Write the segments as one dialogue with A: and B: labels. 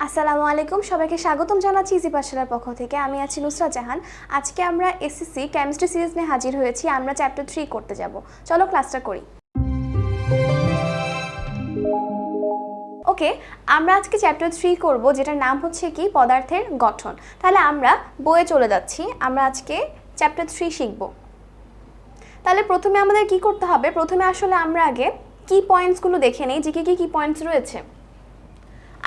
A: আসসালামু আলাইকুম, সবাইকে স্বাগতম জানাচ্ছি ইজি পাঠশালার পক্ষ থেকে। আমি আছি নুসরাত জাহান। আজকে আমরা এসএসসি কেমিস্ট্রি সিরিজ নিয়ে হাজির হয়েছি। আমরা চ্যাপ্টার 3 করতে যাব। চলো ক্লাসটা করি। ওকে, আমরা আজকে চ্যাপ্টার 3 করব, যেটার নাম হচ্ছে কি পদার্থের গঠন। তাহলে আমরা বইয়ে চলে যাচ্ছি। আমরা আজকে চ্যাপ্টার 3 শিখব। তাহলে প্রথমে আমাদের কি করতে হবে? প্রথমে আসলে আমরা আগে কি পয়েন্টসগুলো দেখে নেই, যে কি পয়েন্টস রয়েছে।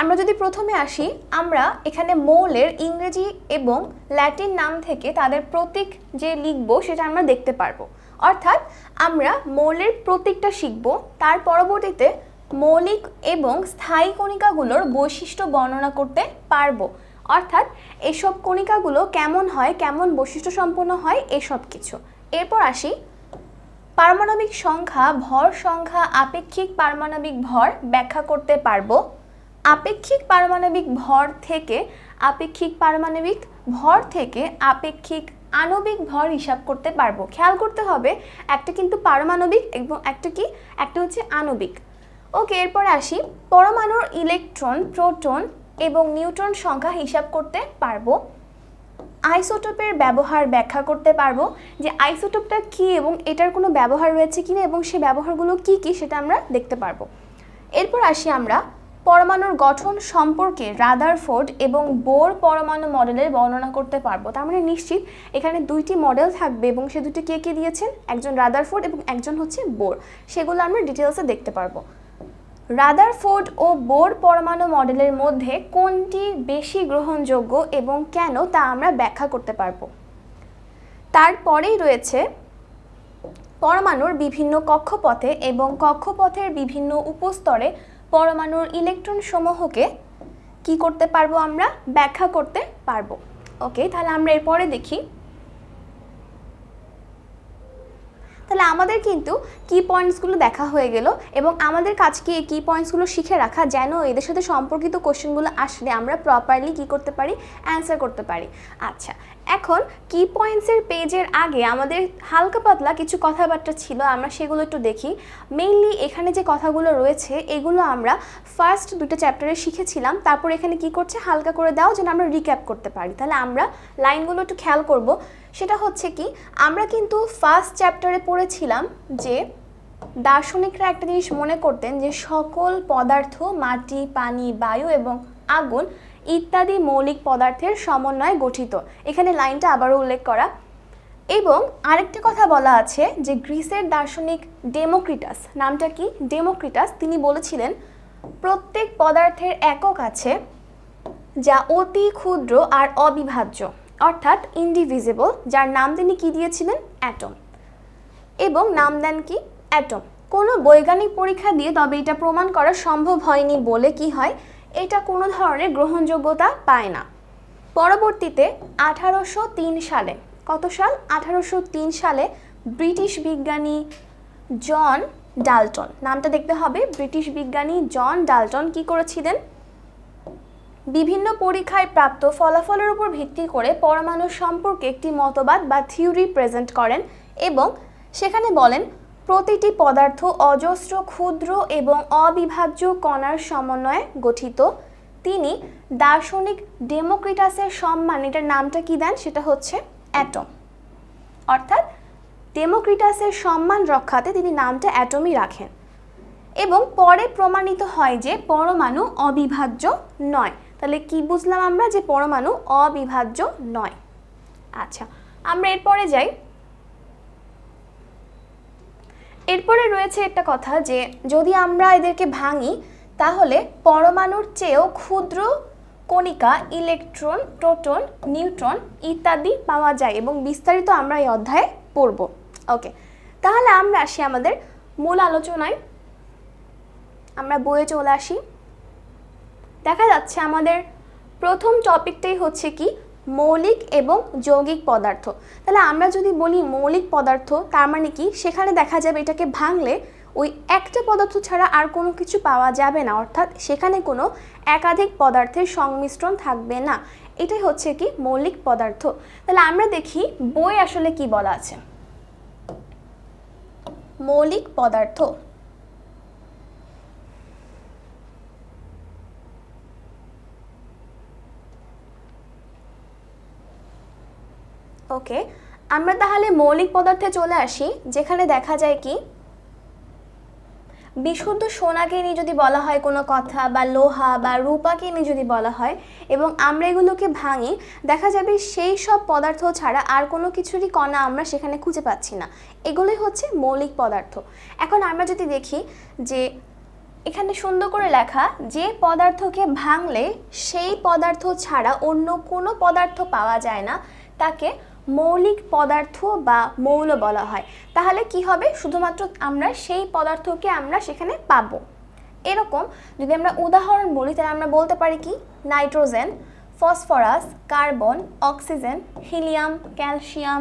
A: আমরা যদি প্রথমে আসি, আমরা এখানে মৌলের ইংরেজি এবং ল্যাটিন নাম থেকে তাদের প্রতীক যে লিখব সেটা আমরা দেখতে পারবো। অর্থাৎ আমরা মৌলের প্রতীকটা শিখব, তার পরবর্তীতে মৌলিক এবং স্থায়ী কণিকাগুলোর বৈশিষ্ট্য বর্ণনা করতে পারবো। অর্থাৎ এসব কণিকাগুলো কেমন হয়, কেমন বৈশিষ্ট্য সম্পন্ন হয়, এসব কিছু। এরপর আসি, পারমাণবিক সংখ্যা, ভর সংখ্যা, আপেক্ষিক পারমাণবিক ভর ব্যাখ্যা করতে পারবো। আপেক্ষিক পারমাণবিক ভর থেকে আপেক্ষিক আণবিক ভর হিসাব করতে পারবো। খেয়াল করতে হবে, একটা কিন্তু পারমাণবিক এবং একটা হচ্ছে আণবিক। ওকে, এরপর আসি, পরমাণুর ইলেকট্রন, প্রোটন এবং নিউট্রন সংখ্যা হিসাব করতে পারবো। আইসোটোপের ব্যবহার ব্যাখ্যা করতে পারবো, যে আইসোটোপটা কি এবং এটার কোনো ব্যবহার রয়েছে কিনা এবং সেই ব্যবহারগুলো কি কি সেটা আমরা দেখতে পারবো। এরপর আসি, আমরা পরমাণুর গঠন সম্পর্কে রাদারফোর্ড এবং বোর পরমাণু মডেলের বর্ণনা করতে পারবো। তার মানে নিশ্চিত এখানে দুইটি মডেল থাকবে এবং সে দুটি কে দিয়েছেন, একজন রাদারফোর্ড এবং একজন হচ্ছে বোর। সেগুলো আমরা ডিটেলসে দেখতে পারবো। রাদারফোর্ড ও বোর পরমাণু মডেলের মধ্যে কোনটি বেশি গ্রহণযোগ্য এবং কেন, তা আমরা ব্যাখ্যা করতে পারবো। তারপরেই রয়েছে পরমাণুর বিভিন্ন কক্ষপথে এবং কক্ষপথের বিভিন্ন উপস্তরে পরমাণুর ইলেকট্রন সমূহকে কি করতে পারবো, আমরা ব্যাখ্যা করতে পারবো। ওকে, তাহলে আমরা এরপরে দেখি। তাহলে আমাদের কিন্তু কি পয়েন্টসগুলো দেখা হয়ে গেল এবং আমাদের কাজকে এই কি পয়েন্টসগুলো শিখে রাখা, যেন এদের সাথে সম্পর্কিত কোশ্চেনগুলো আসলে আমরা প্রপারলি কি করতে পারি, অ্যান্সার করতে পারি। আচ্ছা, এখন কি পয়েন্টসের পেজের আগে আমাদের হালকা পাতলা কিছু কথাবার্তা ছিল, আমরা সেগুলো একটু দেখি। মেইনলি এখানে যে কথাগুলো রয়েছে এগুলো আমরা ফার্স্ট দুটো চ্যাপ্টারে শিখেছিলাম। তারপর এখানে কি করছে, হালকা করে দাও যেন আমরা রিক্যাপ করতে পারি। তাহলে আমরা লাইনগুলো একটু খেয়াল করব। সেটা হচ্ছে কি, আমরা কিন্তু ফার্স্ট চ্যাপ্টারে পড়েছিলাম যে দার্শনিকরা একটা জিনিস মনে করতেন, যে সকল পদার্থ মাটি, পানি, বায়ু এবং আগুন ইত্যাদি মৌলিক পদার্থের সমন্বয়ে গঠিত। এখানে লাইনটা আবারও উল্লেখ করা। এবং আরেকটা কথা বলা আছে, যে গ্রিসের দার্শনিক ডেমোক্রিটাস, নামটা কি, ডেমোক্রিটাস, তিনি বলেছিলেন প্রত্যেক পদার্থের একক আছে যা অতি ক্ষুদ্র আর অবিভাজ্য, অর্থাৎ ইনডিভিজিবল, যার নাম তিনি কি দিয়েছিলেন, অ্যাটম। এবং নাম দেন কি, অ্যাটম। কোনো বৈজ্ঞানিক পরীক্ষা দিয়ে তবে এটা প্রমাণ করা সম্ভব হয়নি বলে কি হয়, এটা কোনো ধরনের গ্রহণযোগ্যতা পায় না। পরবর্তীতে 1803 সালে, কত সাল, 1803 সালে ব্রিটিশ বিজ্ঞানী জন ডাল্টন, নামটা দেখতে হবে, ব্রিটিশ বিজ্ঞানী জন ডাল্টন কি করেছিলেন, বিভিন্ন পরীক্ষায় প্রাপ্ত ফলাফলের উপর ভিত্তি করে পরমাণু সম্পর্কে একটি মতবাদ বা থিওরি প্রেজেন্ট করেন এবং সেখানে বলেন প্রতিটি পদার্থ অজস্র ক্ষুদ্র এবং অবিভাজ্য কণার সমন্বয়ে গঠিত। তিনি দার্শনিক ডেমোক্রিটাসের সম্মান, এটার নামটা কি দেন, সেটা হচ্ছে অ্যাটম। অর্থাৎ ডেমোক্রিটাসের সম্মান রক্ষাতে তিনি নামটা অ্যাটমই রাখেন। এবং পরে প্রমাণিত হয় যে পরমাণু অবিভাজ্য নয়। তাহলে কি বুঝলাম আমরা, যে পরমাণু অবিভাজ্য নয়। আচ্ছা, আমরা এরপরে যাই। এরপরে রয়েছে একটা কথা, যে যদি আমরা এদেরকে ভাঙি তাহলে পরমাণুর চেয়েও ক্ষুদ্র কণিকা, ইলেকট্রন, প্রোটন, নিউট্রন ইত্যাদি পাওয়া যায় এবং বিস্তারিত আমরা এই অধ্যায়ে পড়ব। ওকে, তাহলে আমরা আসি আমাদের মূল আলোচনায়। আমরা বইয়ে চলে আসি। দেখা যাচ্ছে আমাদের প্রথম টপিকটাই হচ্ছে কি, মৌলিক এবং যৌগিক পদার্থ। তাহলে আমরা যদি বলি মৌলিক পদার্থ, তার মানে কি, সেখানে দেখা যাবে এটাকে ভাঙলে ওই একটা পদার্থ ছাড়া আর কোনো কিছু পাওয়া যাবে না, অর্থাৎ সেখানে কোনো একাধিক পদার্থের সংমিশ্রণ থাকবে না। এটাই হচ্ছে কি মৌলিক পদার্থ। তাহলে আমরা দেখি বই আসলে কি বলা আছে। মৌলিক পদার্থ, ওকে, আমরা তাহলে মৌলিক পদার্থে চলে আসি, যেখানে দেখা যায় কি বিশুদ্ধ সোনাকে নিয়ে যদি বলা হয় কোনো কথা, বা লোহা বা রূপাকে নিয়ে যদি বলা হয় এবং আমরা এগুলোকে ভাঙি, দেখা যাবে সেই সব পদার্থ ছাড়া আর কোনো কিছুরই কণা আমরা সেখানে খুঁজে পাচ্ছি না। এগুলোই হচ্ছে মৌলিক পদার্থ। এখন আমরা যদি দেখি যে এখানে সুন্দর করে লেখা, যে পদার্থকে ভাঙলে সেই পদার্থ ছাড়া অন্য কোনো পদার্থ পাওয়া যায় না, তাকে মৌলিক পদার্থ বা মৌল বলা হয়। তাহলে কি হবে, শুধুমাত্র আমরা সেই পদার্থকে আমরা সেখানে পাবো। এরকম যদি আমরা উদাহরণ বলি, তাহলে আমরা বলতে পারি কি, nitrogen, phosphorus, carbon, oxygen, helium, calcium,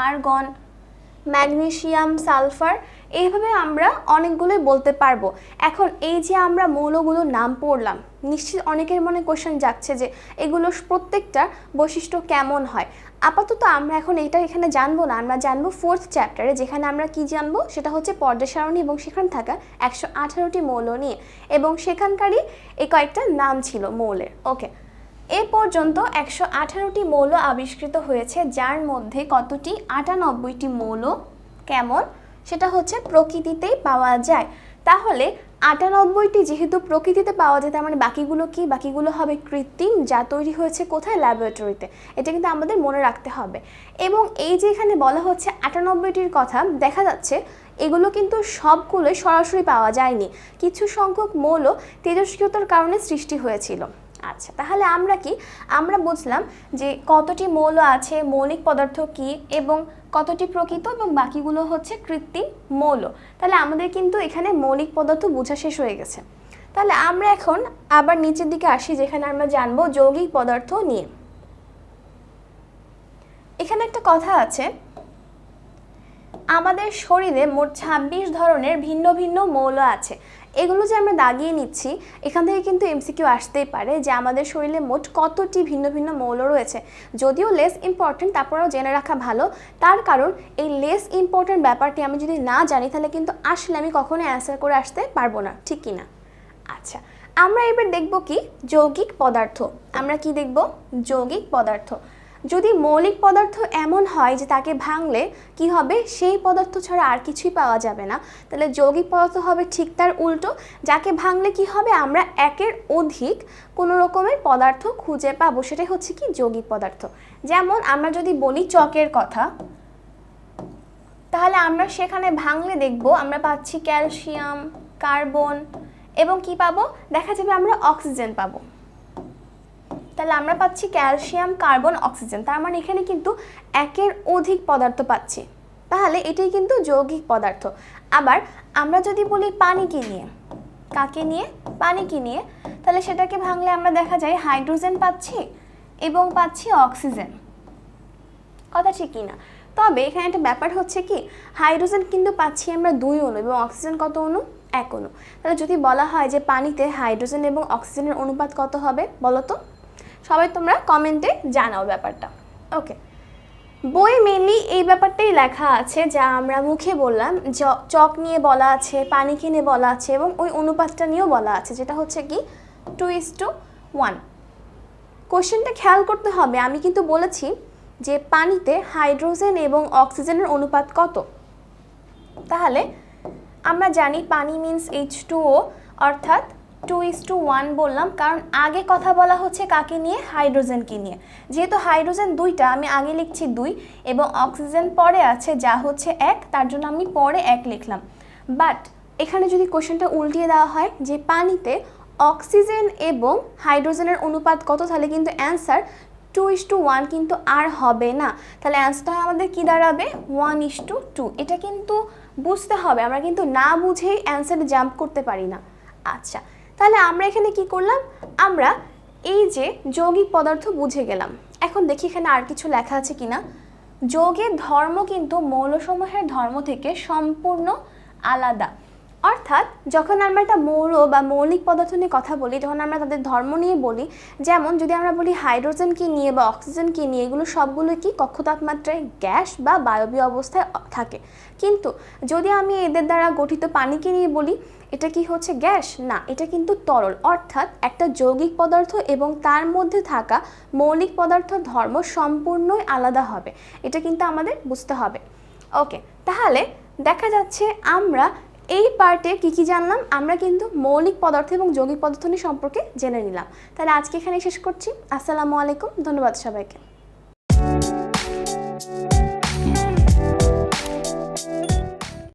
A: argon, magnesium, sulphur, এইভাবে আমরা অনেকগুলোই বলতে পারবো। এখন এই যে আমরা মৌলগুলোর নাম পড়লাম, নিশ্চিত অনেকের মনে কোশ্চেন যাচ্ছে যে এগুলো প্রত্যেকটা বৈশিষ্ট্য কেমন হয়। আপাতত আমরা এখন এটা এখানে জানবো না, আমরা জানবো 4th চ্যাপ্টারে, যেখানে আমরা কি জানবো সেটা হচ্ছে পর্যায় সারণী এবং সেখানে থাকা 118টি মৌল নিয়ে, এবং সেখানকারই এই কয়েকটা নাম ছিল মৌলের। ওকে, এ পর্যন্ত 118টি মৌল আবিষ্কৃত হয়েছে, যার মধ্যে কতটি, 98টি মৌল কেমন, সেটা হচ্ছে প্রকৃতিতেই পাওয়া যায়। তাহলে 98টি যেহেতু প্রকৃতিতে পাওয়া যায়, তার মানে বাকিগুলো কি, বাকিগুলো হবে কৃত্রিম, যা তৈরি হয়েছে কোথায়, ল্যাবরেটরিতে। এটা কিন্তু আমাদের মনে রাখতে হবে। এবং এই যে এখানে বলা হচ্ছে 98টির কথা, দেখা যাচ্ছে এগুলো কিন্তু সবগুলোই সরাসরি পাওয়া যায়নি, কিছু সংখ্যক মৌল তেজস্ক্রিয়তার কারণে সৃষ্টি হয়েছিল। আচ্ছা, তাহলে আমরা কি, আমরা বুঝলাম যে কতটি মৌল আছে, মৌলিক পদার্থ কি, এবং কতটি প্রকৃত এবং বাকিগুলো হচ্ছে কৃত্রিম মৌল। তাহলে আমাদের কিন্তু এখানে মৌলিক পদার্থ বোঝা শেষ হয়ে গেছে। তাহলে আমরা এখন আবার নিচের দিকে আসি, যেখানে আমরা জানবো যৌগিক পদার্থ নিয়ে। এখানে একটা কথা আছে, আমাদের শরীরে মোট 26 ধরনের ভিন্ন ভিন্ন মৌল আছে। এগুলো যে আমরা দাগিয়ে নিচ্ছি, এখান থেকে কিন্তু এমসিকিউ আসতেই পারে যে আমাদের শরীরে মোট কতটি ভিন্ন ভিন্ন মৌল রয়েছে। যদিও লেস ইম্পর্টেন্ট, তারপরেও জেনে রাখা ভালো, তার কারণ এই লেস ইম্পর্টেন্ট ব্যাপারটি আমি যদি না জানি, তাহলে কিন্তু আসলে আমি কখনোই অ্যান্সার করে আসতে পারবো না, ঠিক কি না? আচ্ছা, আমরা এবার দেখব কি, যৌগিক পদার্থ। আমরা কি দেখব, যৌগিক পদার্থ। যদি মৌলিক পদার্থ এমন হয় যে তাকে ভাঙলে কি হবে, সেই পদার্থ ছাড়া আর কিছুই পাওয়া যাবে না, তাহলে যৌগিক পদার্থ হবে ঠিক তার উল্টো। যাকে ভাঙলে কি হবে, আমরা একের অধিক কোনো রকমের পদার্থ খুঁজে পাবো, সেটাই হচ্ছে কি যৌগিক পদার্থ। যেমন আমরা যদি বলি চকের কথা, তাহলে আমরা সেখানে ভাঙলে দেখব আমরা পাচ্ছি ক্যালসিয়াম, কার্বন, এবং কি পাবো, দেখা যাবে আমরা অক্সিজেন পাবো। তাহলে আমরা পাচ্ছি ক্যালসিয়াম, কার্বন, অক্সিজেন, তার মানে এখানে কিন্তু একের অধিক পদার্থ পাচ্ছি। তাহলে এটাই কিন্তু যৌগিক পদার্থ। আবার আমরা যদি বলি পানিকে নিয়ে, কাকে নিয়ে, পানিকে নিয়ে, তাহলে সেটাকে ভাঙলে আমরা দেখা যায় হাইড্রোজেন পাচ্ছি এবং পাচ্ছি অক্সিজেন। কথা ঠিক কি না? তবে এখানে একটা ব্যাপার হচ্ছে কি, হাইড্রোজেন কিন্তু পাচ্ছি আমরা 2 অণু এবং অক্সিজেন কত অণু, 1 অণু। তাহলে যদি বলা হয় যে পানিতে হাইড্রোজেন এবং অক্সিজেনের অনুপাত কত হবে বলো তো? সবাই তোমরা কমেন্টে জানাও ব্যাপারটা। ওকে, বই মেনলি এই ব্যাপারটাই লেখা আছে, যা আমরা মুখে বললাম, চক নিয়ে বলা আছে, পানিকে নিয়ে বলা আছে, এবং ওই অনুপাতটা নিয়েও বলা আছে, যেটা হচ্ছে কি 2:1। কোশ্চেনটা খেয়াল করতে হবে, আমি কিন্তু বলেছি যে পানিতে হাইড্রোজেন এবং অক্সিজেনের অনুপাত কত। তাহলে আমরা জানি পানি মিন্স H2O, অর্থাৎ 2:1 বললাম, কারণ আগে কথা বলা হচ্ছে কাকে নিয়ে, হাইড্রোজেনকে নিয়ে। যেহেতু হাইড্রোজেন 2টা, আমি আগে লিখছি 2 এবং অক্সিজেন পরে আছে যা হচ্ছে 1, তার জন্য আমি পরে 1 লিখলাম। বাট এখানে যদি কোশ্চেনটা উল্টিয়ে দেওয়া হয় যে পানিতে অক্সিজেন এবং হাইড্রোজেনের অনুপাত কত, তাহলে কিন্তু অ্যান্সার 2:1 কিন্তু আর হবে না। তাহলে অ্যান্সারটা আমাদের কি দাঁড়াবে, 1:2। এটা কিন্তু বুঝতে হবে, আমরা কিন্তু না বুঝেই অ্যান্সারে জাম্প করতে পারি না। আচ্ছা, তাহলে আমরা এখানে কি করলাম, আমরা এই যে যৌগিক পদার্থ বুঝে গেলাম। এখন দেখি এখানে আর কিছু লেখা আছে কিনা। যৌগের ধর্ম কিন্তু মৌলসমূহের ধর্ম থেকে সম্পূর্ণ আলাদা। অর্থাৎ যখন আমরা একটা মৌল বা মৌলিক পদার্থ নিয়ে কথা বলি, যখন আমরা তাদের ধর্ম নিয়ে বলি, যেমন যদি আমরা বলি হাইড্রোজেনকে নিয়ে বা অক্সিজেনকে নিয়ে, এগুলো সবগুলো কি কক্ষ তাপমাত্রায় গ্যাস বা বায়বীয় অবস্থায় থাকে। কিন্তু যদি আমি এদের দ্বারা গঠিত পানিকে নিয়ে বলি, এটা কি হচ্ছে গ্যাস? না, এটা কিন্তু তরল। অর্থাৎ একটা যৌগিক পদার্থ এবং তার মধ্যে থাকা মৌলিক পদার্থ ধর্ম সম্পূর্ণই আলাদা হবে, এটা কিন্তু আমাদের বুঝতে হবে। ওকে, তাহলে দেখা যাচ্ছে আমরা এই পার্টে কি জানলাম, আমরা কিন্তু মৌলিক পদার্থ এবং যৌগিক পদার্থ নিয়ে সম্পর্কে জেনে নিলাম। তাহলে আজকে এখানে শেষ করছি। আসসালামু আলাইকুম, ধন্যবাদ সবাইকে।